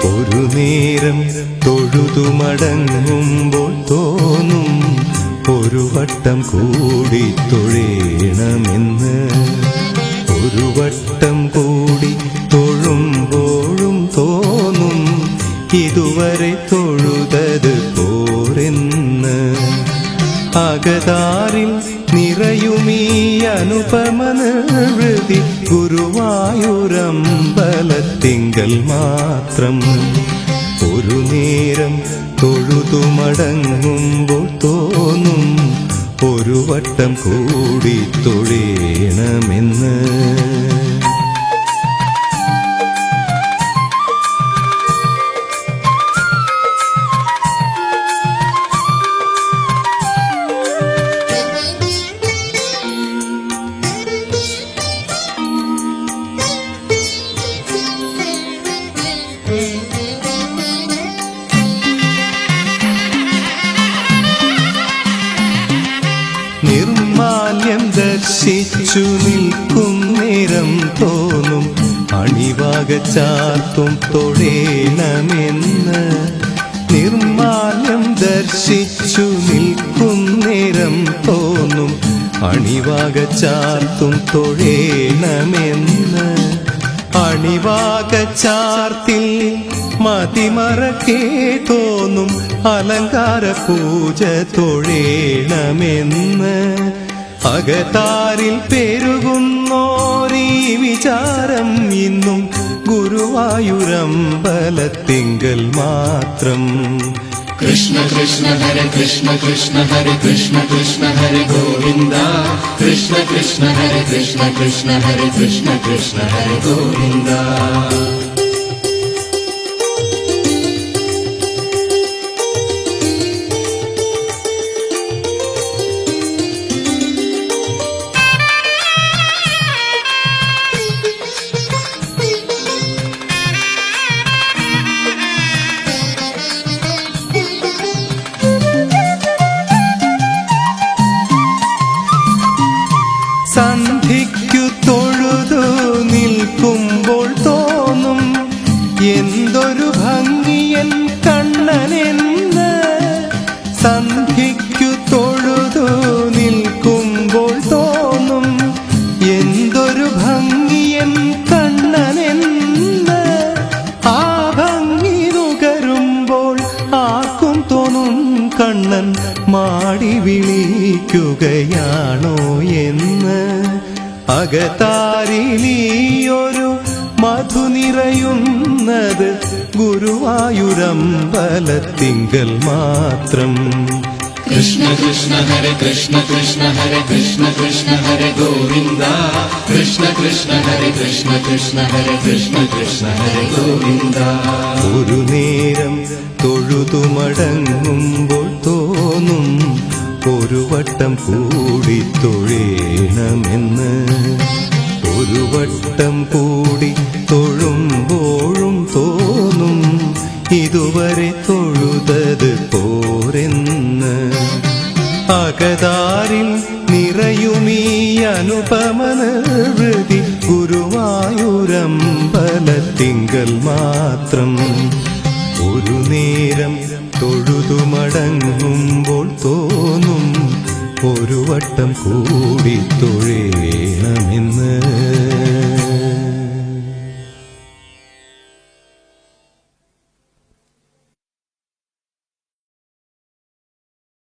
ഒരു നേരം തൊഴുതു മടങ്ങുമ്പോൾ തോന്നും ഒരു വട്ടം കൂടി തൊഴേണമെന്ന്. ഒരു വട്ടം കൂടി തൊഴുമ്പോഴും തോന്നും ഇതുവരെ തൊഴുതത് പോരെന്ന്. അകതാരിൽ നിറയുമീ അനുപമ നിർവൃതി ഗുരുവായൂരമ്പലത്തിങ്കൽ മാത്രം. ഒരു നേരം തൊഴുതു മടങ്ങുമ്പോൾ തോന്നും ഒരു വട്ടം കൂടി തൊഴേണമെന്ന്. നിർമാല്യം ദർശിച്ചു നിൽക്കും നേരം തോന്നും അണിവാക ചാർത്തും തൊഴേണമെന്ന്. നിർമാല്യം ദർശിച്ചു നിൽക്കും നേരം തോന്നും അണിവാക ചാർത്തും തൊഴേണമെന്ന്. അണിവാക ചാർത്തിൽ മതിമറക്കേ തോന്നും അലങ്കാര പൂജ തൊഴേണമെന്ന്. അകതാരിൽ പെരുകുന്നോരീ വിചാരം ഇന്നും ഗുരുവായൂരമ്പലത്തിങ്കൽ മാത്രം. കൃഷ്ണ കൃഷ്ണ ഹരേ കൃഷ്ണ കൃഷ്ണ ഹരേ കൃഷ്ണ കൃഷ്ണ ഹരേ ഗോവിന്ദ. കൃഷ്ണ കൃഷ്ണ ഹരേ കൃഷ്ണ കൃഷ്ണ ഹരേ കൃഷ്ണ കൃഷ്ണ ഹരേ ഗോവിന്ദ. സന്ധിക്കു തൊഴുതു നിൽക്കുമ്പോൾ തോന്നും എന്തൊരു ഭംഗിയൻ കണ്ണനെന്ന്. സന്ധിക്കു തൊഴുതു നിൽക്കുമ്പോൾ തോന്നും എന്തൊരു ഭംഗിയൻ കണ്ണനെന്ന്. ആ ഭംഗി നുകരുമ്പോൾ ആർക്കും തോന്നും കണ്ണൻ മാടി വിളിക്കുകയാണോ എന്ന്. അകതാരിലീയൊരു മധു നിറയുന്നത് ഗുരുവായൂരമ്പലത്തിങ്കൽ മാത്രം. കൃഷ്ണ കൃഷ്ണ ഹരേ കൃഷ്ണ കൃഷ്ണ ഹരേ കൃഷ്ണ കൃഷ്ണ ഹരേ ഗോവിന്ദ. കൃഷ്ണ കൃഷ്ണ ഹരേ കൃഷ്ണ കൃഷ്ണ ഹരേ കൃഷ്ണ കൃഷ്ണ ഹരേ ഗോവിന്ദ. ഒരു നേരം തൊഴുതു മടങ്ങുമ്പോൾ തോന്നും ഒരു വട്ടം കൂടി തൊഴേണമെന്ന്. ഒരു വട്ടം കൂടി തൊഴുമ്പോഴും തോന്നും ഇതുവരെ തൊഴുതത് പോരെന്ന്. അകതാരിൽ നിറയുമീ അനുപമ നിർവൃതി ഗുരുവായൂരമ്പലത്തിങ്കൽ മാത്രം. ഒരു നേരം തൊഴുതു മടങ്ങുമ്പോൾ തോന്നും ഒരു വട്ടം കൂടി തൊഴേണമെന്ന്.